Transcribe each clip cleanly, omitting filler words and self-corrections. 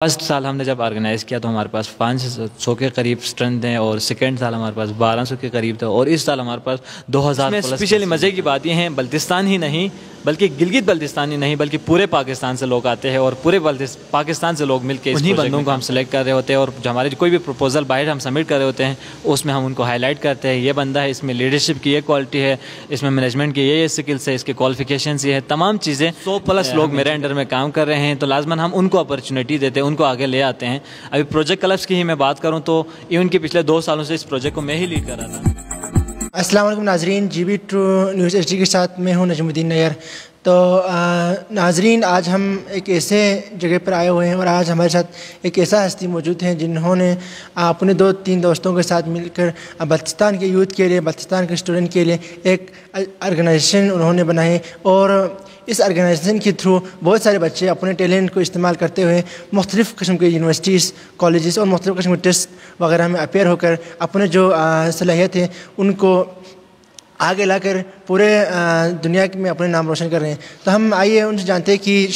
First سال ہم نے جب آرگنائز کیا تو ہمارے پاس 500 کے قریب اسٹرینتھ ہیں، اور سیکنڈ سال ہمارے پاس 1200 کے قریب تھا، اور اس سال ہمارے پاس 2000 پلس۔ اسپیشلی مزے کی بات یہ ہے بلتستان ہی نہیں بلکہ گلگت بلتستان ہی نہیں بلکہ پورے پاکستان سے لوگ آتے ہیں، اور پورے پاکستان سے لوگ مل کے انہیں بندوں کو ہم سلیکٹ کر رہے ہوتے ہیں، اور جو ہمارے کوئی بھی پروپوزل باہر ہم سبمٹ کر رہے ہوتے ہیں اس میں ہم ان کو ہائی لائٹ کرتے ہیں، یہ بندہ ہے، اس میں لیڈرشپ کی یہ کوالٹی ہے، اس میں مینجمنٹ کی یہ اسکلس ہے، اس کے کوالیفیکیشنس یہ ہے، تمام چیزیں 100 پلس لوگ میرے انڈر میں کام کر رہے ہیں، تو لازماً ہم ان کو اپرچونیٹی دیتے ہیں، ان کو آگے لے آتے ہیں۔ ابھی پروجیکٹ کلبس کی ہی میں بات کروں تو ایون کے پچھلے 2 سالوں سے اس پروجیکٹ کو میں ہی لیڈ کر رہا تھا۔ السلام علیکم ناظرین، G B True News H D کے ساتھ میں ہوں نجم الدین نیئر۔ تو ناظرین، آج ہم ایک ایسے جگہ پر آئے ہوئے ہیں اور آج ہمارے ساتھ ایک ایسا ہستی موجود ہے جنہوں نے اپنے 2-3 دوستوں کے ساتھ مل کر بلتستان کے یوتھ کے لیے، بلتستان کے اسٹوڈنٹ کے لیے ایک آرگنائزیشن انہوں نے بنائی، اور اس آرگنائزیشن کے تھرو بہت سارے بچے اپنے ٹیلنٹ کو استعمال کرتے ہوئے مختلف قسم کے یونیورسٹیز، کالجز اور مختلف قسم کے ٹیسٹ وغیرہ میں اپیئر ہو کر اپنے جو صلاحیت ہے ان کو آگے لا کر پورے دنیا میں اپنے نام روشن کر رہے ہیں۔ تو ہم آئیے ان سے جانتے ہیں کہ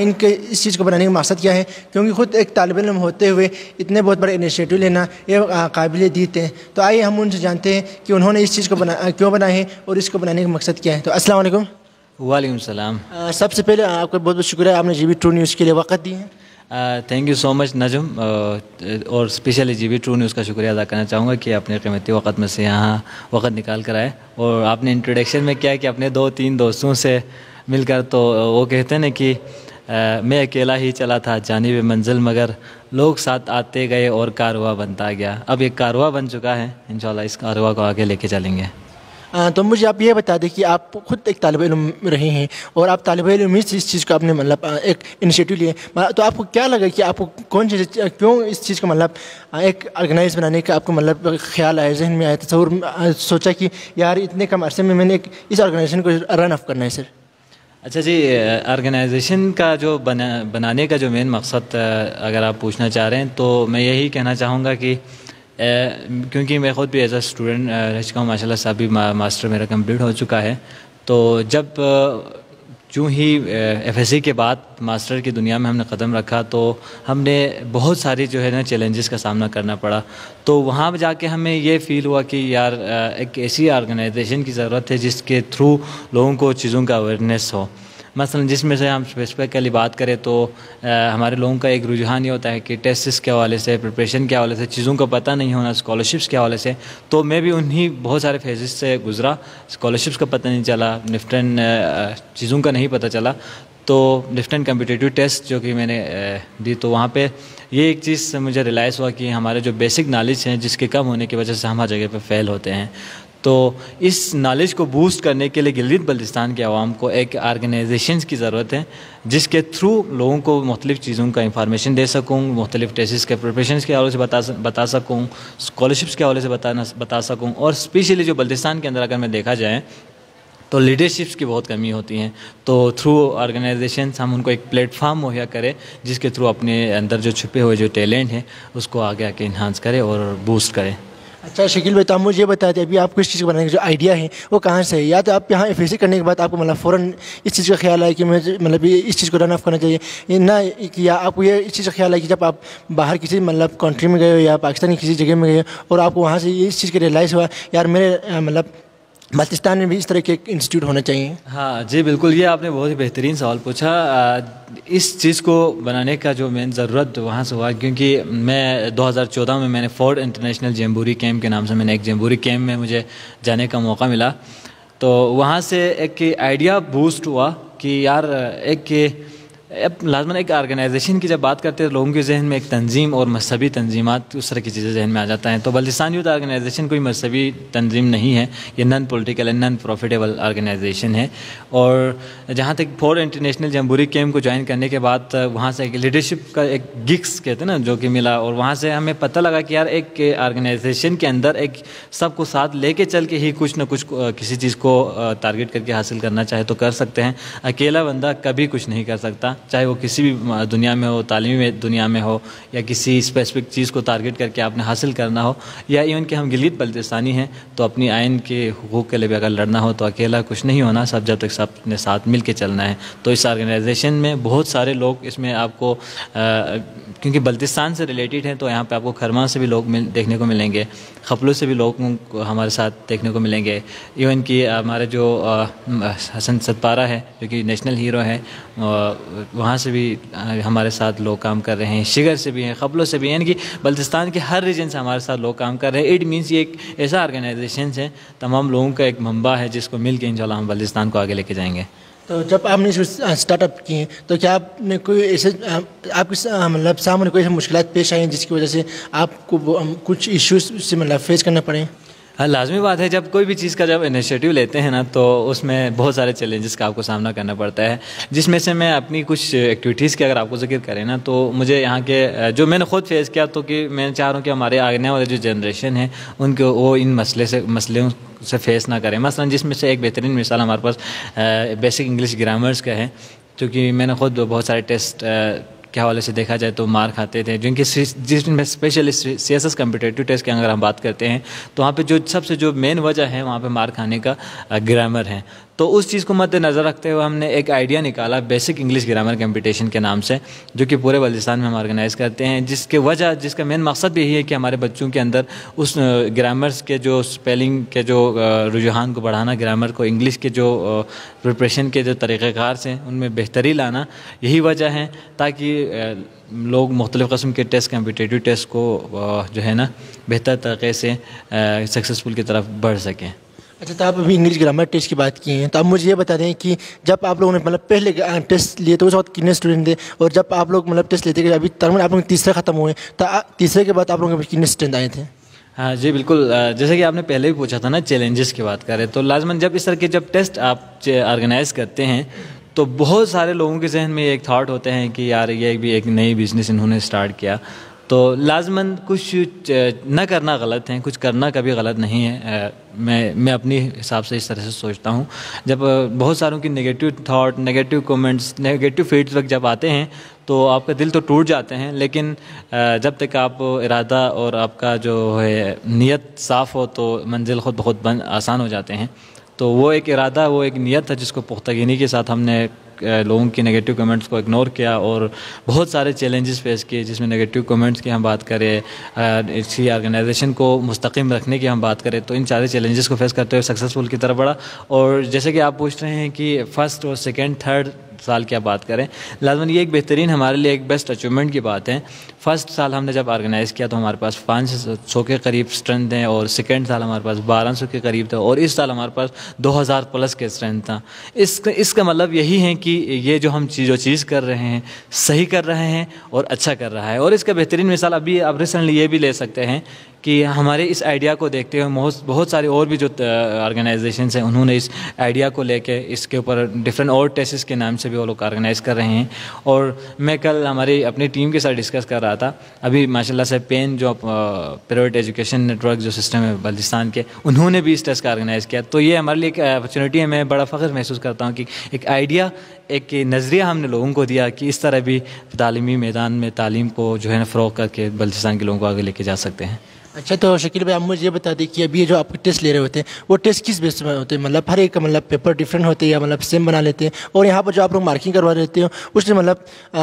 ان کے اس چیز کو بنانے کا مقصد کیا ہے، کیونکہ خود ایک طالب علم ہوتے ہوئے اتنے بہت بڑے انیشیٹو لینا یہ قابل دید ہے۔ تو آئیے ہم ان سے جانتے ہیں کہ انہوں نے اس چیز کو کیوں بنایا ہے اور اس کو بنانے کا مقصد کیا ہے۔ تو السلام علیکم۔ وعلیکم السلام۔ سب سے پہلے آپ کا بہت بہت شکریہ، آپ نے جی بی ٹرو نیوز کے لیے وقت دی ہے۔ Thank you so much Najam, اور specially G B True News کا شکریہ ادا کرنا چاہوں گا کہ اپنے قیمتی وقت میں سے یہاں وقت نکال کر آئے، اور آپ نے انٹروڈکشن میں کیا کہ اپنے 2-3 دوستوں سے مل کر، تو وہ کہتے ہیں نا کہ میں اکیلا ہی چلا تھا جانب منزل، مگر لوگ ساتھ آتے گئے اور کارواں بنتا گیا۔ اب ایک کارواں بن چکا ہے، انشاءاللہ اس کارواں کو آگے لے کے چلیں گے۔ تو مجھے آپ یہ بتا دیں کہ آپ خود ایک طالب علم رہے ہیں اور آپ طالب علم سے اس چیز کو آپ نے مطلب ایک انیشیٹو لیے، تو آپ کو کیا لگا کہ آپ کو کیوں اس چیز کو مطلب ایک آرگنائز بنانے کا آپ کو مطلب خیال آیا، ذہن میں آیا، تصور سوچا کہ یار اتنے کم عرصے میں نے اس آرگنائزیشن کو رن آف کرنا ہے؟ سر اچھا جی، آرگنائزیشن کا جو بنانے کا جو مین مقصد اگر آپ پوچھنا چاہ رہے ہیں تو میں یہی کہنا چاہوں گا کہ کیونکہ میں خود بھی ایز اے اسٹوڈنٹ رہ چکا ہوں، ماشاء اللہ سے ابھی ماسٹر میرا کمپلیٹ ہو چکا ہے، تو جب چوں ہی ایف ایس سی کے بعد ماسٹر کی دنیا میں ہم نے قدم رکھا تو ہم نے بہت ساری جو ہے نا چیلنجز کا سامنا کرنا پڑا، تو وہاں جا کے ہمیں یہ فیل ہوا کہ یار ایک ایسی آرگنائزیشن کی ضرورت ہے جس کے تھرو لوگوں کو چیزوں کا اویئرنیس ہو۔ مثلا جس میں سے ہم اسپیسیفکلی بات کریں تو ہمارے لوگوں کا ایک رجحان یہ ہوتا ہے کہ ٹیسٹس کے حوالے سے، پریپریشن کے حوالے سے چیزوں کا پتہ نہیں ہونا، اسکالرشپس کے حوالے سے، تو میں بھی انہی بہت سارے فیزز سے گزرا، اسکالرشپس کا پتہ نہیں چلا، ڈفرینٹ چیزوں کا نہیں پتہ چلا، تو ڈفرینٹ کمپٹیٹیو ٹیسٹ جو کہ میں نے دی، تو وہاں پہ یہ ایک چیز سے مجھے ریلائز ہوا کہ ہمارے جو بیسک نالج ہیں جس کے کم ہونے کی وجہ سے ہم ہر جگہ پہ فیل ہوتے ہیں، تو اس نالج کو بوسٹ کرنے کے لیے گلگت بلتستان کے عوام کو ایک آرگنائزیشنز کی ضرورت ہے جس کے تھرو لوگوں کو مختلف چیزوں کا انفارمیشن دے سکوں، مختلف ٹیسٹس کے پریپریشنز کے حوالے سے بتا سکوں، اسکالرشپس کے حوالے سے بتا سکوں، اور اسپیشلی جو بلتستان کے اندر اگر میں دیکھا جائے تو لیڈرشپس کی بہت کمی ہوتی ہیں، تو تھرو آرگنائزیشنز ہم ان کو ایک پلیٹ فارم مہیا کرے جس کے تھرو اپنے اندر جو چھپے ہوئے جو ٹیلنٹ ہیں اس کو آگے آ کے انہانس کرے اور بوسٹ کرے۔ اچھا شکیل بھائی، تو آپ مجھے یہ بتا دیں ابھی آپ کو اس چیز کو بنانے کا جو آئیڈیا ہے وہ کہاں سے ہے؟ یا تو آپ یہاں ایف ایس سی کرنے کے بعد آپ کو مطلب فوراً اس چیز کا خیال آیا کہ مجھے مطلب اس چیز کو رن آف کرنا چاہیے، نہ یا آپ کو یہ اس چیز کا خیال آیا کہ جب آپ باہر کسی مطلب کنٹری میں گئے ہو یا پاکستان کی کسی جگہ میں گئے اور آپ کو وہاں سے اس چیز کا ریئلائز ہوا یار میرے مطلب بلتستان میں بھی اس طرح کے ایک انسٹیٹیوٹ ہونا چاہیے؟ ہاں جی بالکل، یہ آپ نے بہت ہی بہترین سوال پوچھا۔ اس چیز کو بنانے کا جو مین ضرورت وہاں سے ہوا کیونکہ میں 2014 میں نے فورڈ انٹرنیشنل جیمبوری کیمپ کے نام سے میں نے ایک جیمبوری کیمپ میں مجھے جانے کا موقع ملا، تو وہاں سے ایک آئیڈیا بوسٹ ہوا کہ یار ایک لازماً ایک آرگنائزیشن کی جب بات کرتے ہیں لوگوں کے ذہن میں ایک تنظیم اور مذہبی تنظیمات اس طرح کی چیزیں ذہن میں آ جاتا ہیں، تو بلتستان یوتھ آرگنائزیشن کوئی مذہبی تنظیم نہیں ہے، یہ non political and non profitable organisation ہے، اور جہاں تک فورڈ انٹرنیشنل جمبوری کیمپ کو جوائن کرنے کے بعد وہاں سے ایک لیڈرشپ کا ایک گکس کہتے ہیں نا جو کہ ملا، اور وہاں سے ہمیں پتہ لگا کہ یار ایک آرگنائزیشن کے اندر ایک سب کو ساتھ لے کے چل کے ہی کچھ نہ کچھ کسی چیز کو ٹارگٹ کر کے حاصل کرنا چاہے تو کر سکتے ہیں، اکیلا بندہ کبھی کچھ نہیں کر سکتا، چاہے وہ کسی بھی دنیا میں ہو، تعلیمی دنیا میں ہو یا کسی اسپیسیفک چیز کو ٹارگٹ کر کے آپ نے حاصل کرنا ہو، یا ایون کہ ہم گلگت بلتستانی ہیں تو اپنی آئین کے حقوق کے لیے بھی اگر لڑنا ہو تو اکیلا کچھ نہیں ہونا، سب جب تک سب نے ساتھ مل کے چلنا ہے. تو اس آرگنائزیشن میں بہت سارے لوگ اس میں آپ کو کیونکہ بلتستان سے ریلیٹڈ ہیں تو یہاں پہ آپ کو کھرما سے بھی لوگ دیکھنے کو ملیں گے، خپلو سے بھی لوگ ہمارے ساتھ دیکھنے کو ملیں گے، ایون کہ ہمارے جو حسن ستپارہ ہے جو کہ نیشنل ہیرو ہے وہاں سے بھی ہمارے ساتھ لوگ کام کر رہے ہیں، شگر سے بھی ہیں، خپلو سے بھی ہیں، یعنی کہ بلتستان کے ہر ریجن سے ہمارے ساتھ لوگ کام کر رہے ہیں. اٹ مینس یہ ایک ایسا آرگنائزیشن ہے، تمام لوگوں کا ایک منبع ہے جس کو مل کے انشاءاللہ ہم بلتستان کو آگے لے کے جائیں گے. تو جب آپ نے اسٹارٹ اپ کیے تو کیا آپ نے کوئی ایسے آپ کے مطلب سامنے کوئی ایسی مشکلات پیش آئی ہیں جس کی وجہ سے آپ کو کچھ ایشوز سے مطلب فیس کرنا پڑے؟ ہاں، لازمی بات ہے، جب کوئی بھی چیز کا جب انیشیٹو لیتے ہیں نا تو اس میں بہت سارے چیلنجز کا آپ کو سامنا کرنا پڑتا ہے، جس میں سے میں اپنی کچھ ایکٹیویٹیز کے اگر آپ کو ذکر کریں نا تو مجھے یہاں کے جو میں نے خود فیس کیا تو کہ میں چاہ رہا ہوں کہ ہمارے آنے والے جو جنریشن ہے ان کو وہ ان مسئلوں سے فیس نہ کریں. مثلا جس میں سے ایک بہترین مثال ہمارے پاس بیسک انگلش گرامرز کا ہے، کیونکہ میں نے خود بہت سارے ٹیسٹ کے حوالے سے دیکھا جائے تو مار کھاتے تھے، جن کے جس میں اسپیشلی CSS کمپٹیٹیو ٹیسٹ کی اگر ہم بات کرتے ہیں تو وہاں پہ جو سب سے جو مین وجہ ہے وہاں پہ مار کھانے کا گرامر ہے. تو اس چیز کو مد نظر رکھتے ہوئے ہم نے ایک آئیڈیا نکالا بیسک انگلش گرامر کمپٹیشن کے نام سے، جو کہ پورے بلتستان میں ہم آرگنائز کرتے ہیں، جس کا مین مقصد بھی یہی ہے کہ ہمارے بچوں کے اندر اس گرامرز کے جو اسپیلنگ کے جو رجحان کو بڑھانا، گرامر کو انگلش کے جو پریپریشن کے جو طریقہ کار سے ان میں بہتری لانا، یہی وجہ ہے تاکہ لوگ مختلف قسم کے ٹیسٹ کمپٹیٹیو ٹیسٹ کو جو ہے نا بہتر طریقے سے سکسیزفل کی طرف بڑھ سکیں. اچھا، تو آپ ابھی انگلش گرامر ٹیسٹ کی بات کی ہیں تو آپ مجھے یہ بتا دیں کہ جب آپ لوگوں نے مطلب پہلے ٹیسٹ لیے تو اس وقت کتنے اسٹوڈنٹ تھے، اور جب آپ لوگ مطلب ٹیسٹ لیتے کہ ابھی تقریباً آپ لوگ تیسرے ختم ہوئے تو تیسرے کے بعد آپ لوگوں کے کتنے اسٹوڈنٹ آئے تھے؟ ہاں جی بالکل، جیسے کہ آپ نے پہلے بھی پوچھا تھا نا چیلنجز کی بات کریں تو لازماً جب اس طرح کے جب ٹیسٹ آپ آرگنائز کرتے ہیں تو بہت سارے لوگوں کے ذہن میں ایک تھاٹ ہوتے ہیں کہ یار یہ بھی ایک نئی بزنس انہوں نے اسٹارٹ کیا، تو لازماً کچھ نہ کرنا غلط ہے، کچھ کرنا کبھی غلط نہیں ہے. میں اپنی حساب سے اس طرح سے سوچتا ہوں. جب بہت ساروں کی negative thought, negative comments, negative feedback جب آتے ہیں تو آپ کا دل تو ٹوٹ جاتے ہیں، لیکن جب تک آپ ارادہ اور آپ کا جو ہے نیت صاف ہو تو منزل خود بخود آسان ہو جاتے ہیں. تو وہ ایک ارادہ، وہ ایک نیت ہے جس کو پختگینی کے ساتھ ہم نے لوگوں کی نگیٹو کمنٹس کو اگنور کیا اور بہت سارے چیلنجز فیس کیے، جس میں نگیٹو کمنٹس کی ہم بات کریں، اسی آرگنائزیشن کو مستقیم رکھنے کی ہم بات کریں، تو ان سارے چیلنجز کو فیس کرتے ہوئے سکسیزفل کی طرف بڑھا. اور جیسے کہ آپ پوچھ رہے ہیں کہ فرسٹ اور سیکنڈ تھرڈ سال کیا بات کریں، لازماً یہ ایک بہترین ہمارے لیے ایک بیسٹ اچیومنٹ کی بات ہے. فرسٹ سال ہم نے جب آرگنائز کیا تو ہمارے پاس 500 کے قریب اسٹرینتھ ہیں، اور سیکنڈ سال ہمارے پاس 1200 کے قریب تھا، اور اس سال ہمارے پاس 2000 پلس کے اسٹرینتھ تھا. اس کا مطلب یہی ہے کہ یہ جو ہم جو چیز کر رہے ہیں صحیح کر رہے ہیں اور اچھا کر رہا ہے. اور اس کا بہترین مثال ابھی اب ریسنٹلی یہ بھی لے سکتے ہیں کہ ہمارے اس آئیڈیا کو دیکھتے ہوئے بہت سارے اور بھی جو آرگنائزیشنس ہیں انہوں نے اس آئیڈیا کو لے کے اس کے اوپر ڈفرینٹ اور ٹیسٹس کے نام سے بھی وہ لوگ آرگنائز کر رہے ہیں. اور میں کل ہماری اپنی ٹیم کے ساتھ ڈسکس کر رہا تھا، ابھی ماشاءاللہ سے پین جو پرائیویٹ ایجوکیشن نیٹ ورک جو سسٹم ہے بلتستان کے، انہوں نے بھی اس ٹیسٹ کا آرگنائز کیا. تو یہ ہمارے لیے ایک اپرچونیٹی ہے. میں بڑا فخر محسوس کرتا ہوں کہ ایک آئیڈیا، ایک نظریہ ہم نے لوگوں کو دیا کہ اس طرح بھی تعلیمی میدان میں تعلیم کو جو ہے نا فروغ کر کے بلتستان کے لوگوں کو آگے لے کے جا سکتے ہیں. اچھا، تو شکیل بھائی آپ مجھے یہ بتا دیں کہ ابھی جو آپ کے ٹیسٹ لے رہے ہوتے ہیں وہ ٹیسٹ کس بیس میں ہوتے ہیں؟ مطلب ہر ایک کا مطلب پیپر ڈفرینٹ ہوتے ہیں یا مطلب سیم بنا لیتے ہیں؟ اور یہاں پر جو آپ لوگ مارکنگ کروا لیتے ہو اس میں مطلب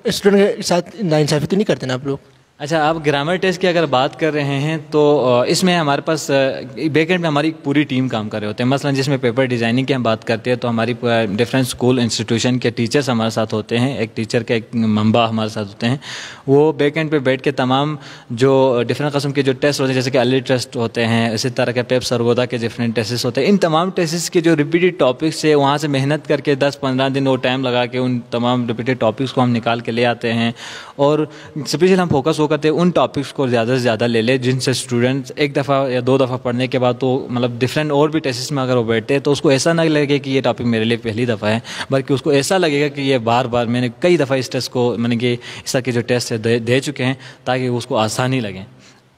اسٹوڈنٹ کے ساتھ ناانصافی تو نہیں کرتے نا آپ لوگ؟ اچھا، آپ گرامر ٹیسٹ کی اگر بات کر رہے ہیں تو اس میں ہمارے پاس بیک اینڈ میں ہماری پوری ٹیم کام کر رہے ہوتے ہیں. مثلا جس میں پیپر ڈیزائننگ کی ہم بات کرتے ہیں تو ہماری ڈفرینٹ اسکول انسٹیٹیوشن کے ٹیچرس ہمارے ساتھ ہوتے ہیں، ایک ٹیچر کے ایک منبع ہمارے ساتھ ہوتے ہیں. وہ بیک اینڈ پہ بیٹھ کے تمام جو ڈفرینٹ قسم کے جو ٹیسٹ ہوتے ہیں، جیسے کہ علی ٹیسٹ ہوتے ہیں، اسی طرح کے پیپ سرگودا کے ڈفرینٹ ٹیسٹ ہوتے ہیں، ان تمام ٹیسٹ کے جو ریپیٹیڈ ٹاپکس ہے وہاں سے محنت کر کے 10-15 دن وہ ٹائم لگا کے ان تمام ریپیٹیڈ ٹاپکس کو ہم نکال کے لے آتے ہیں. اور اسپیشلی ہم فوکس وہ کرتے ہیں ان ٹاپکس کو زیادہ سے زیادہ لے لے جن سے اسٹوڈنٹس ایک دفعہ یا 2 دفعہ پڑھنے کے بعد تو مطلب ڈفرینٹ اور بھی ٹیسٹ میں اگر وہ بیٹھتے ہیں تو اس کو ایسا نہ لگے کہ یہ ٹاپک میرے لیے پہلی دفعہ ہے، بلکہ اس کو ایسا لگے گا کہ یہ بار بار میں نے کئی دفعہ اس ٹیسٹ کو میں نے کہ اس طرح کے جو ٹیسٹ ہے دے چکے ہیں تاکہ اس کو آسانی لگے.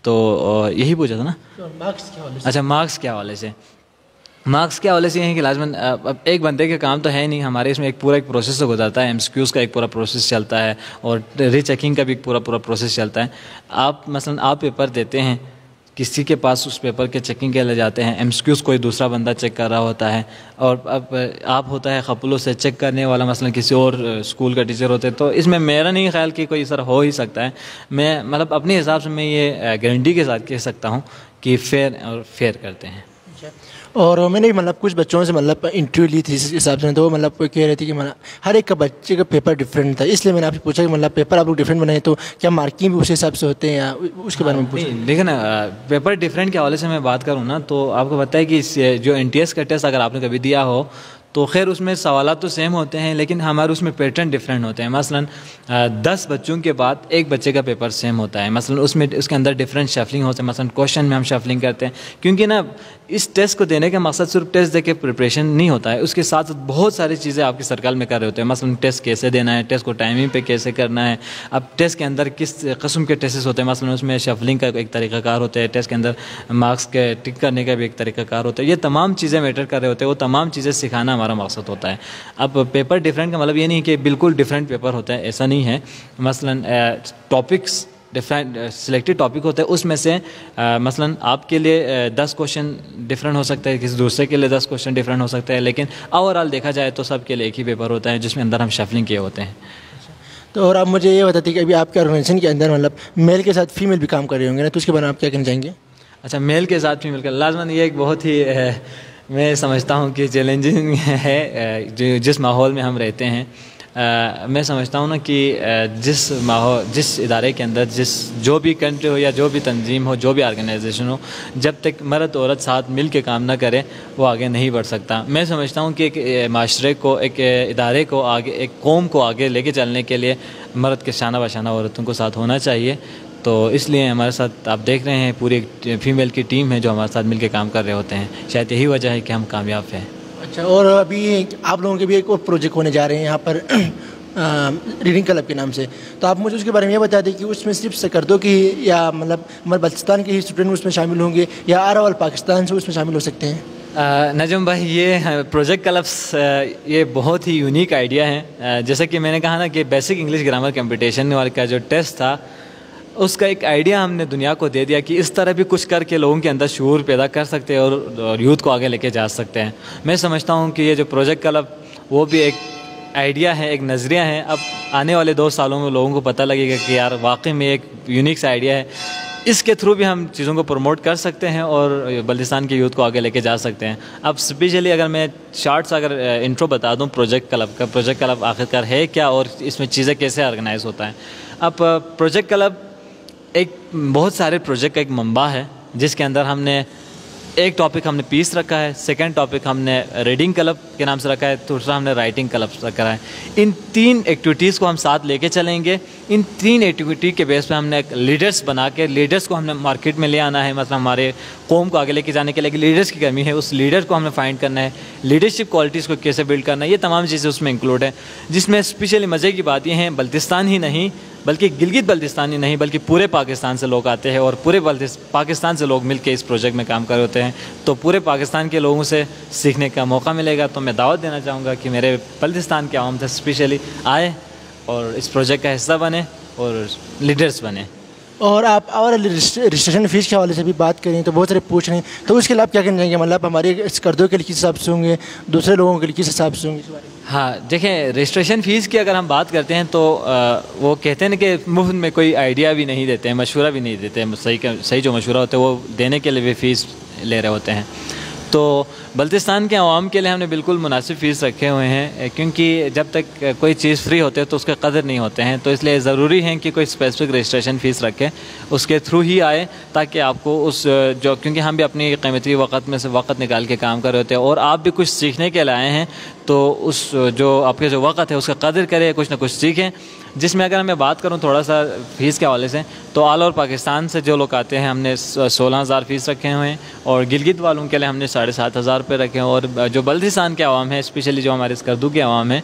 تو یہی پوچھا تھا نا. مارکس کے حوالے سے؟ اچھا، مارکس کے حوالے سے مارکس کے حوالے سے یہ ہے کہ لازماً اب ایک بندے کا کام تو ہے نہیں، ہمارے اس میں ایک پورا پروسیس تو گزرتا ہے، MCQs کا ایک پورا پروسیس چلتا ہے اور ری چیکنگ کا بھی پورا پروسیس چلتا ہے. آپ مثلاً آپ پیپر دیتے ہیں، کسی کے پاس اس پیپر کے چیکنگ کے لیے جاتے ہیں، MCQs کوئی دوسرا بندہ چیک کر رہا ہوتا ہے، اور اب آپ ہوتا ہے خپلوں سے چیک کرنے والا، مثلا کسی اور اسکول کا ٹیچر ہوتے ہیں. تو اس میں میرا نہیں خیال کہ کوئی اثر ہو ہی سکتا ہے. میں مطلب اپنے حساب سے میں یہ گارنٹی کے ساتھ کہہ سکتا ہوں کہ فیئر کرتے ہیں. اور میں نے مطلب کچھ بچوں سے مطلب انٹرویو لی تھی اس حساب سے، تو مطلب کہہ رہے تھے کہ ہر ایک کا بچے کا پیپر ڈفرینٹ تھا، اس لیے میں نے آپ سے پوچھا کہ مطلب پیپر آپ لوگ ڈفرینٹ بنائے تو کیا مارکنگ بھی اسی حساب سے ہوتے ہیں یا اس کے بارے میں پوچھا؟ دیکھیں نا، پیپر ڈفرینٹ کے حوالے سے میں بات کروں نا تو آپ کو پتہ ہے کہ جو NTS کا ٹیسٹ اگر آپ نے کبھی دیا ہو تو خیر اس میں سوالات تو سیم ہوتے ہیں، لیکن ہمارے اس میں پیٹرن ڈفرینٹ ہوتے ہیں. مثلا 10 بچوں کے بعد ایک بچے کا پیپر سیم ہوتا ہے. مثلا اس کے اندر ڈفرینٹ شفلنگ ہوتے ہیں. مثلا کوشچن میں ہم شفلنگ کرتے ہیں، کیونکہ نا اس ٹیسٹ کو دینے کا مقصد صرف ٹیسٹ دے کے پریپریشن نہیں ہوتا ہے، اس کے ساتھ بہت ساری چیزیں آپ کے سرکل میں کر رہے ہوتے ہیں. مثلا ٹیسٹ کیسے دینا ہے، ٹیسٹ کو ٹائمنگ پہ کیسے کرنا ہے. اب ٹیسٹ کے اندر کس قسم کے ٹیسٹ ہوتے ہیں، مثلا اس میں شفلنگ کا ایک طریقہ کار ہوتا ہے، ٹیسٹ کے اندر مارکس کے ٹک کرنے کا بھی ایک طریقہ کار ہوتا ہے. یہ تمام چیزیں میٹر کر رہے ہوتے ہیں، وہ تمام چیزیں سکھانا ہمارا مقصد ہوتا ہے. اب پیپر ڈفرینٹ کا مطلب یہ نہیں کہ بالکل ڈفرینٹ پیپر ہوتا ہے، ایسا نہیں ہے. مثلا ٹاپکس ڈفرینٹ سلیکٹڈ ٹاپک ہوتا ہے، اس میں سے مثلا آپ کے لیے 10 کوشچن ڈفرینٹ ہو سکتا ہے، کسی دوسرے کے لیے 10 کوشچن ڈفرینٹ ہو سکتا ہے، لیکن اوور آل دیکھا جائے تو سب کے لیے ایک ہی پیپر ہوتا ہے جس میں اندر ہم شفلنگ کیے ہوتے ہیں. تو اور آپ مجھے یہ بتاتے کہ ابھی آپ کے آرگنائزیشن کے اندر مطلب میل کے ساتھ فیمیل بھی کام کر رہے ہوں گے نا، تو اس کے بارے میں آپ کیا کہنا چاہیں گے؟ اچھا، میل کے ساتھ فیمیل کا لازماً یہ ایک بہت ہی میں سمجھتا ہوں کہ چیلنجنگ ہے جس ماحول میں ہم رہتے ہیں. میں سمجھتا ہوں نا کہ جس ادارے کے اندر جو بھی کنٹری ہو یا جو بھی تنظیم ہو، جو بھی آرگنائزیشن ہو، جب تک مرد عورت ساتھ مل کے کام نہ کرے وہ آگے نہیں بڑھ سکتا. میں سمجھتا ہوں کہ ایک معاشرے کو، ایک ادارے کو آگے، ایک قوم کو آگے لے کے چلنے کے لیے مرد کے شانہ بشانہ عورتوں کو ساتھ ہونا چاہیے. تو اس لیے ہمارے ساتھ آپ دیکھ رہے ہیں پوری فیمیل کی ٹیم ہے جو ہمارے ساتھ مل کے کام کر رہے ہوتے ہیں. شاید یہی وجہ ہے کہ ہم کامیاب ہیں. اچھا، اور ابھی آپ لوگوں کے بھی ایک اور پروجیکٹ ہونے جا رہے ہیں یہاں پر ریڈنگ کلب کے نام سے، تو آپ مجھے اس کے بارے میں یہ بتا دیں کہ اس میں صرف سکردو کی یا مطلب ہمارے بلوچستان کے ہی اسٹوڈنٹ اس میں شامل ہوں گے یا آل پاکستان سے اس میں شامل ہو سکتے ہیں؟ نجم بھائی، یہ پروجیکٹ کلبس یہ بہت ہی یونیک آئیڈیا ہے. جیسا کہ میں نے کہا نا کہ بیسک انگلش گرامر کمپٹیشن کا جو ٹیسٹ تھا، اس کا ایک آئیڈیا ہم نے دنیا کو دے دیا کہ اس طرح بھی کچھ کر کے لوگوں کے اندر شعور پیدا کر سکتے ہیں اور یوتھ کو آگے لے کے جا سکتے ہیں. میں سمجھتا ہوں کہ یہ جو پروجیکٹ کلب وہ بھی ایک آئیڈیا ہے، ایک نظریہ ہے. اب آنے والے 2 سالوں میں لوگوں کو پتہ لگے گا کہ یار واقعی میں ایک یونیک سا آئیڈیا ہے. اس کے تھرو بھی ہم چیزوں کو پروموٹ کر سکتے ہیں اور بلتستان کے یوتھ کو آگے لے کے جا سکتے ہیں. اب اسپیشلی اگر میں شارٹس اگر انٹرو بتا دوں پروجیکٹ کلب کا، پروجیکٹ کلب آخرکار ہے کیا اور اس میں چیزیں کیسے آرگنائز ہوتا ہے. اب پروجیکٹ کلب ایک بہت سارے پروجیکٹ کا ایک منبع ہے جس کے اندر ہم نے ایک ٹاپک ہم نے پیس رکھا ہے، سیکنڈ ٹاپک ہم نے ریڈنگ کلب کے نام سے رکھا ہے، دوسرا ہم نے رائٹنگ کلب رکھا ہے. ان 3 ایکٹیویٹیز کو ہم ساتھ لے کے چلیں گے. ان 3 ایکٹیویٹی کے بیس پہ ہم نے ایک لیڈرس بنا کے لیڈرس کو ہم نے مارکیٹ میں لے آنا ہے. مطلب ہمارے قوم کو آگے لے کے جانے کے لیے لیڈرس کی کمی ہے، اس لیڈر کو ہم نے فائنڈ کرنا ہے. لیڈرشپ کوالٹیز کو کیسے بلڈ کرنا ہے، یہ تمام چیزیں اس میں انکلوڈ ہیں. جس میں اسپیشلی مزے کی بات یہ ہے بلتستان ہی نہیں بلکہ گلگت بلتستان ہی نہیں بلکہ پورے پاکستان سے لوگ آتے ہیں اور پورے پاکستان سے لوگ مل کے اس پروجیکٹ میں کام کر رہے ہوتے ہیں. تو پورے پاکستان کے لوگوں سے سیکھنے کا موقع ملے گا. تو میں دعوت دینا چاہوں گا کہ میرے بلتستان کے عوام سے اسپیشلی آئے اور اس پروجیکٹ کا حصہ بنے اور لیڈرز بنے. اور آپ اور رجسٹریشن فیس کے حوالے سے بھی بات کریں تو بہت سارے پوچھ رہے ہیں، تو اس کے لیے آپ کیا کہنا چاہیں گے؟ مطلب ہمارے سکردو کے لیے کس حساب سے ہوں گے، دوسرے لوگوں کے لیے کس حساب سے ہوں گے؟ ہاں دیکھیں، رجسٹریشن فیس کی اگر ہم بات کرتے ہیں تو وہ کہتے ہیں کہ مفت میں کوئی آئیڈیا بھی نہیں دیتے ہیں، مشورہ بھی نہیں دیتے ہیں. صحیح جو مشورہ ہوتا ہے وہ دینے کے لیے بھی فیس لے رہے ہوتے ہیں. تو بلتستان کے عوام کے لیے ہم نے بالکل مناسب فیس رکھے ہوئے ہیں، کیونکہ جب تک کوئی چیز فری ہوتے ہے تو اس کے قدر نہیں ہوتے ہیں. تو اس لیے ضروری ہے کہ کوئی اسپیسیفک رجسٹریشن فیس رکھے، اس کے تھرو ہی آئے تاکہ آپ کو اس جو، کیونکہ ہم بھی اپنی قیمتی وقت میں سے وقت نکال کے کام کر رہے ہوتے ہیں اور آپ بھی کچھ سیکھنے کے لیے آئے ہیں. تو اس جو آپ کے جو وقت ہے اس کا قدر کرے، کچھ نہ کچھ سیکھیں. جس میں اگر میں بات کروں تھوڑا سا فیس کے حوالے سے تو آل اوور پاکستان سے جو لوگ آتے ہیں ہم نے 16,000 فیس رکھے ہوئے ہیں اور گلگت والوں کے لیے ہم نے 7,500 روپے رکھے ہیں. اور جو بلتستان کے عوام ہیں، اسپیشلی جو ہمارے سکردو کے عوام ہیں،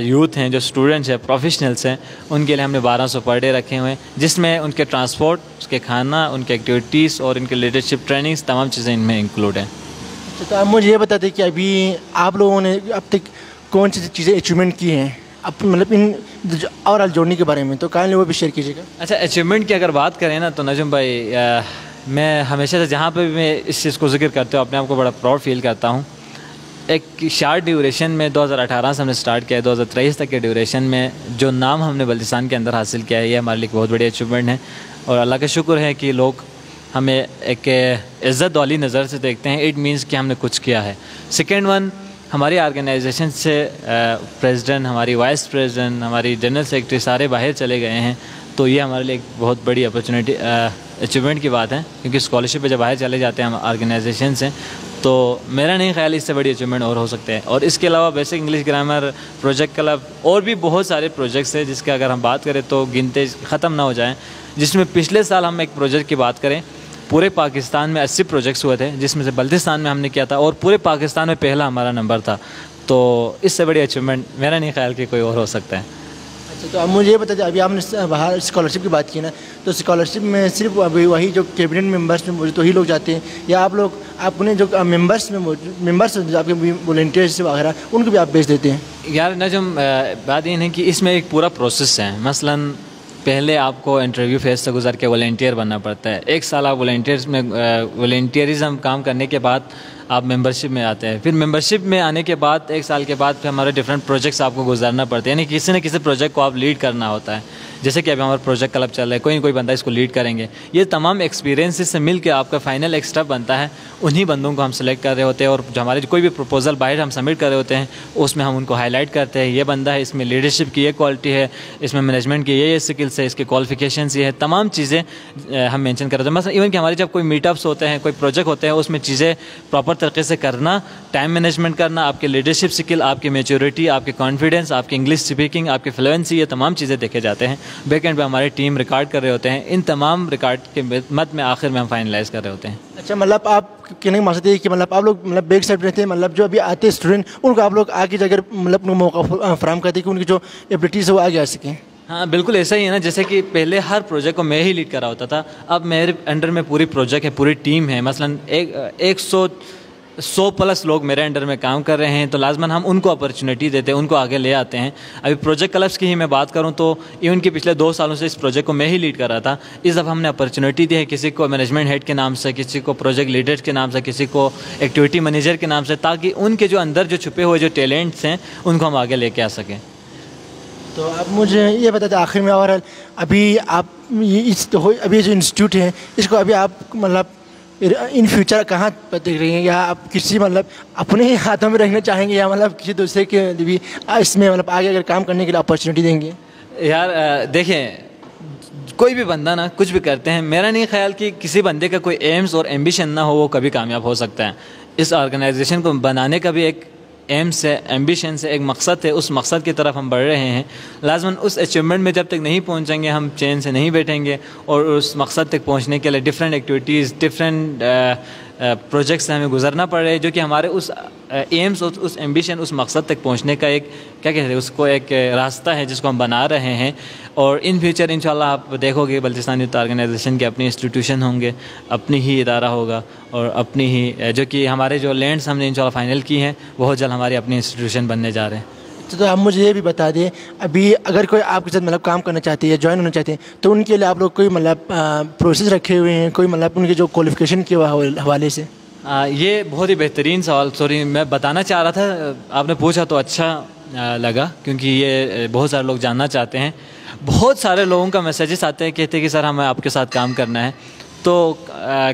یوتھ ہیں، جو اسٹوڈنٹس ہیں، پروفیشنلس ہیں، ان کے لیے ہم نے 1,200 پر ڈے رکھے ہوئے ہیں، جس میں ان کے ٹرانسپورٹ، اس کے کھانا، ان کے ایکٹیویٹیز اور ان کے لیڈرشپ ٹریننگز، تمام چیزیں ان میں انکلوڈ ہیں. تو آپ مجھے یہ بتا دیں کہ ابھی آپ لوگوں نے اب تک کون سی چیزیں اچیومنٹ کی ہیں اب مطلب ان اور جوڑنے کے بارے میں، تو کائنڈلی وہ بھی شیئر کیجیے گا. اچھا اچیومنٹ کی اگر بات کریں نا تو نجم بھائی میں ہمیشہ سے جہاں پہ بھی میں اس چیز کو ذکر کرتے ہوں اپنے آپ کو بڑا پراؤڈ فیل کرتا ہوں. ایک شارٹ ڈیوریشن میں 2018 سے ہم نے سٹارٹ کیا ہے، 2023 تک کے ڈیوریشن میں جو نام ہم نے بلتستان کے اندر حاصل کیا ہے یہ ہمارے لیے بہت بڑی اچیومنٹ ہے، اور اللہ کا شکر ہے کہ لوگ ہمیں ایک عزت والی نظر سے دیکھتے ہیں. اٹ مینس کہ ہم نے کچھ کیا ہے. سیکنڈ ون، ہماری آرگنائزیشن سے پریزیڈنٹ، ہماری وائس پریزیڈنٹ، ہماری جنرل سیکرٹری سارے باہر چلے گئے ہیں، تو یہ ہمارے لیے ایک بہت بڑی اپرچونیٹی اچیومنٹ کی بات ہے، کیونکہ اسکالرشپ پہ جب باہر چلے جاتے ہیں ہم آرگنائزیشن سے، تو میرا نہیں خیال اس سے بڑی اچیومنٹ اور ہو سکتے ہیں. اور اس کے علاوہ basic English grammar project club اور بھی بہت سارے پروجیکٹس ہیں جس کے اگر ہم بات کریں تو گنتے ختم نہ ہو جائیں. جس میں پچھلے سال ہم ایک پروجیکٹ کی بات کریں، پورے پاکستان میں 80 پروجیکٹس ہوئے تھے جس میں سے بلتستان میں ہم نے کیا تھا، اور پورے پاکستان میں پہلا ہمارا نمبر تھا. تو اس سے بڑی اچیومنٹ میرا نہیں خیال کہ کوئی اور ہو سکتا ہے. اچھا تو اب مجھے یہ بتا دیں، ابھی آپ نے باہر اسکالرشپ کی بات کی نا، تو اسکالرشپ میں صرف ابھی وہی جو کیبنٹ ممبرس میں موجود وہی لوگ جاتے ہیں، یا آپ لوگ اپنے جو ممبرس میں ممبرس آپ کے والنٹیئرس وغیرہ ان کو بھی آپ بھیج دیتے ہیں؟ یار نجم بات یہ ہے کہ اس میں ایک پورا پروسیس ہے. مثلاً پہلے آپ کو انٹرویو فیس سے گزر کے والنٹیئر بننا پڑتا ہے. 1 سال آپ والنٹیئرزم کام کرنے کے بعد آپ ممبرشپ میں آتے ہیں. پھر ممبرشپ میں آنے کے بعد 1 سال کے بعد پھر ہمارے ڈفرینٹ پروجیکٹس آپ کو گزارنا پڑتے ہیں، یعنی کسی نہ کسی پروجیکٹ کو آپ لیڈ کرنا ہوتا ہے. جیسے کہ ابھی ہمارا پروجیکٹ کلب چل رہا ہے، کوئی نہ کوئی بندہ اس کو لیڈ کریں گے. یہ تمام ایکسپیرینسز سے مل کے آپ کا فائنل ایک اسٹیپ بنتا ہے. انہی بندوں کو ہم سلیکٹ کر رہے ہوتے ہیں، اور جو ہمارے کوئی بھی پروپوزل باہر ہم سبمٹ کر رہے ہوتے ہیں اس میں ہم ان کو ہائی لائٹ کرتے ہیں، یہ بندہ ہے، اس میں لیڈرشپ کی یہ کوالٹی ہے، اس میں مینجمنٹ کی یہ اسکلس ہے، اس کے کوالیفیکیشنز یہ ہے، تمام چیزیں ہم مینشن کر رہے ہیں. مثلا ایون کہ ہمارے جب کوئی میٹ اپس ہوتے ہیں، کوئی پروجیکٹ ہوتے ہیں، اس میں چیزیں پراپر طریقے سے کرنا، ٹائم مینجمنٹ کرنا، آپ کے لیڈرشپ اسکل، آپ کی میچورٹی، آپ کے کانفیڈنس، آپ کی انگلش اسپیکنگ، آپ کی فلوئنسی، یہ تمام چیزیں دیکھے جاتے ہیں. بیک اینڈ پہ ہماری ٹیم ریکارڈ کر رہے ہوتے ہیں. ان تمام ریکارڈ کے مد میں آخر میں ہم فائنلائز کر رہے ہوتے ہیں. اچھا مطلب آپ کہنے کا مقصد ہے کہ مطلب آپ لوگ مطلب بیک سائڈ رہتے ہیں، مطلب جو ابھی آتے ہیں اسٹوڈنٹ ان کو آپ لوگ آگے جا کر مطلب موقع فراہم کرتے ہیں کہ ان کی جو ایبلٹیز ہے وہ آگے آ سکیں. ہاں بالکل ایسا ہی ہے نا. جیسے کہ پہلے ہر پروجیکٹ کو میں ہی لیڈ کرا ہوتا تھا، اب میرے انڈر میں پوری پروجیکٹ ہے، پوری ٹیم ہے. مثلاً 100 پلس لوگ میرے انڈر میں کام کر رہے ہیں، تو لازماً ہم ان کو اپرچونیٹی دیتے ہیں، ان کو آگے لے آتے ہیں. ابھی پروجیکٹ کلبس کی ہی میں بات کروں تو ایون کہ پچھلے 2 سالوں سے اس پروجیکٹ کو میں ہی لیڈ کر رہا تھا. اس دفعہ ہم نے اپرچونیٹی دی ہے کسی کو مینجمنٹ ہیڈ کے نام سے، کسی کو پروجیکٹ لیڈر کے نام سے، کسی کو ایکٹیویٹی مینیجر کے نام سے، تاکہ ان کے جو اندر جو چھپے ہوئے جو ٹیلنٹس ہیں ان کو ہم آگے لے کے آ سکیں. تو اب مجھے یہ بتا دیں آخر میں، اور ابھی آپ ابھی جو انسٹیٹیوٹ ہے اس کو ابھی آپ مطلب ان فیوچر کہاں پر دیکھ رہی ہیں، یا آپ کسی مطلب اپنے ہی ہاتھوں میں رکھنا چاہیں گے، یا مطلب کسی دوسرے کے بھی اس میں مطلب آگے اگر کام کرنے کے لیے اپرچونیٹی دیں گے؟ یار دیکھیں، کوئی بھی بندہ نا کچھ بھی کرتے ہیں، میرا نہیں خیال کہ کسی بندے کا کوئی ایمز اور ایمبیشن نہ ہو وہ کبھی کامیاب ہو سکتا ہے. اس آرگنائزیشن کو بنانے کا بھی ایک ایم سے، ایمبیشن سے ایک مقصد ہے، اس مقصد کی طرف ہم بڑھ رہے ہیں. لازماً اس اچیومنٹ میں جب تک نہیں پہنچیں گے ہم چین سے نہیں بیٹھیں گے، اور اس مقصد تک پہنچنے کے لیے ڈفرینٹ ایکٹیویٹیز، ڈفرینٹ پروجیکٹ سے ہمیں گزرنا پڑ رہا ہے، جو کہ ہمارے اس ایمس، اس ایمبیشن، اس مقصد تک پہنچنے کا ایک کیا کہتے ہیں اس کو، ایک راستہ ہے جس کو ہم بنا رہے ہیں. اور ان فیوچر انشاءاللہ آپ دیکھو گے بلتستان یوتھ آرگنائزیشن کے اپنی انسٹیٹیوشن ہوں گے، اپنی ہی ادارہ ہوگا، اور اپنی ہی جو کہ ہمارے جو لینڈس ہم نے انشاءاللہ فائنل کی ہیں بہت جلد ہماری اپنی انسٹیٹیوشن بننے جا رہے ہیں. تو آپ مجھے یہ بھی بتا دیں، ابھی اگر کوئی آپ کے ساتھ مطلب کام کرنا چاہتے ہیں یا جوائن ہونا چاہتے ہیں تو ان کے لیے آپ لوگ کوئی مطلب پروسیس رکھے ہوئے ہیں، کوئی مطلب ان کے جو کوالیفیکیشن کے حوالے سے؟ یہ بہت ہی بہترین سوال، سوری میں بتانا چاہ رہا تھا، آپ نے پوچھا تو اچھا لگا، کیونکہ یہ بہت سارے لوگ جاننا چاہتے ہیں. بہت سارے لوگوں کا میسیجز آتے ہیں، کہتے ہیں کہ سر ہمیں آپ کے ساتھ کام کرنا ہے. تو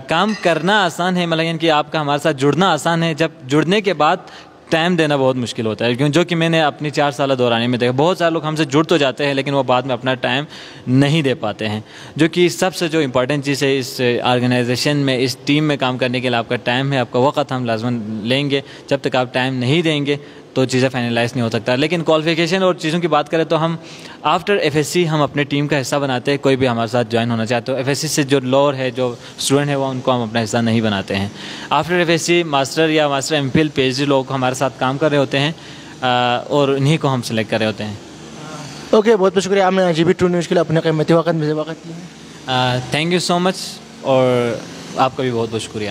کام کرنا آسان ہے، مطلب کہ آپ کا ہمارے ساتھ جڑنا آسان ہے، جب جڑنے کے بعد ٹائم دینا بہت مشکل ہوتا ہے. جو کہ میں نے اپنی 4 سالہ دورانی میں دیکھا، بہت سارے لوگ ہم سے جڑ تو جاتے ہیں لیکن وہ بعد میں اپنا ٹائم نہیں دے پاتے ہیں. جو کہ سب سے جو امپورٹنٹ چیز ہے اس آرگنائزیشن میں، اس ٹیم میں کام کرنے کے لیے آپ کا ٹائم ہے، آپ کا وقت ہم لازماً لیں گے. جب تک آپ ٹائم نہیں دیں گے تو چیزیں فائنلائز نہیں ہو سکتا. لیکن کوالیفیکیشن اور چیزوں کی بات کریں تو ہم آفٹر FSC ہم اپنے ٹیم کا حصہ بناتے ہیں. کوئی بھی ہمارے ساتھ جوائن ہونا چاہتے ہو FSC سے، جو لور ہے، جو اسٹوڈنٹ ہے، وہ ان کو ہم اپنا حصہ نہیں بناتے ہیں. آفٹر FSC ماسٹر یا ماسٹر MPhil PhD لوگ ہمارے ساتھ کام کر رہے ہوتے ہیں، اور انہی کو ہم سلیکٹ کر رہے ہوتے ہیں. اوکے، بہت بہت شکریہ، آپ نے GB True News کے لیے اپنے قیمتی وقت میں سے وقت دیا. تھینک یو سو مچ، اور آپ کا بھی بہت بہت شکریہ.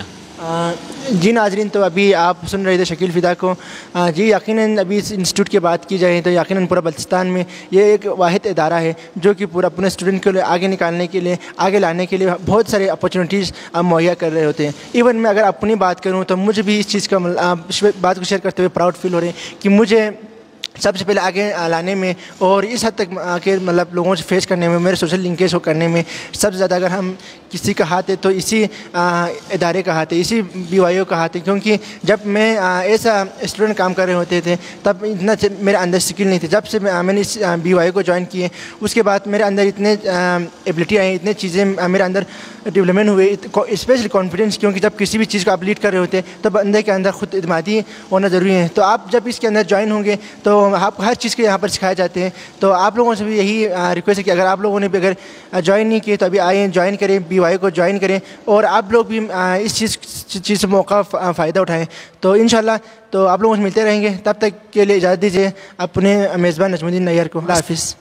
جی ناظرین، تو ابھی آپ سن رہے تھے شکیل فدا کو. جی یقیناً ابھی اس انسٹیٹیوٹ کی بات کی جائے تو یقیناً پورا بلتستان میں یہ ایک واحد ادارہ ہے جو کہ پورا اپنے اسٹوڈنٹ کے لیے آگے نکالنے کے لیے، آگے لانے کے لیے بہت سارے اپرچونیٹیز مہیا کر رہے ہوتے ہیں. ایون میں اگر اپنی بات کروں تو مجھے بھی اس چیز کا بات کو شیئر کرتے ہوئے پراؤڈ فیل ہو رہے ہیں کہ مجھے سب سے پہلے آگے لانے میں اور اس حد تک کہ مطلب لوگوں سے فیس کرنے میں، میرے سوشل لنکیج کو کرنے میں سب سے زیادہ اگر ہم کسی کا ہاتھ ہے تو اسی ادارے کا ہاتھ ہے، اسی BYO کا ہاتھ ہے. کیونکہ جب میں ایسا اسٹوڈنٹ کام کر رہے ہوتے تھے تب اتنا میرے اندر اسکل نہیں تھی. جب سے میں نے اس BYO کو جوائن کیے اس کے بعد میرے اندر اتنے ایبلٹی آئی، اتنے چیزیں میرے اندر ڈیولپمنٹ ہوئے، اسپیشلی کانفیڈنس. کیونکہ جب کسی بھی چیز کو آپ لیڈ کر رہے ہوتے ہیں تو بندے کے اندر خود اعتمادی ہونا ضروری ہے. تو آپ جب اس کے اندر جوائن ہوں گے تو آپ ہر چیز کے یہاں پر سکھائے جاتے ہیں. تو آپ لوگوں سے بھی یہی ریکویسٹ ہے کہ اگر آپ لوگوں نے بھی اگر جوائن نہیں کیے تو ابھی آئیں، جوائن کریں، BYO کو جوائن کریں اور آپ لوگ بھی اس چیز سے موقع فائدہ اٹھائیں. تو انشاءاللہ تو آپ لوگوں سے ملتے رہیں گے. تب تک کے لیے اجازت دیجیے اپنے میزبان نجم الدین نیار کو. اللہ حافظ.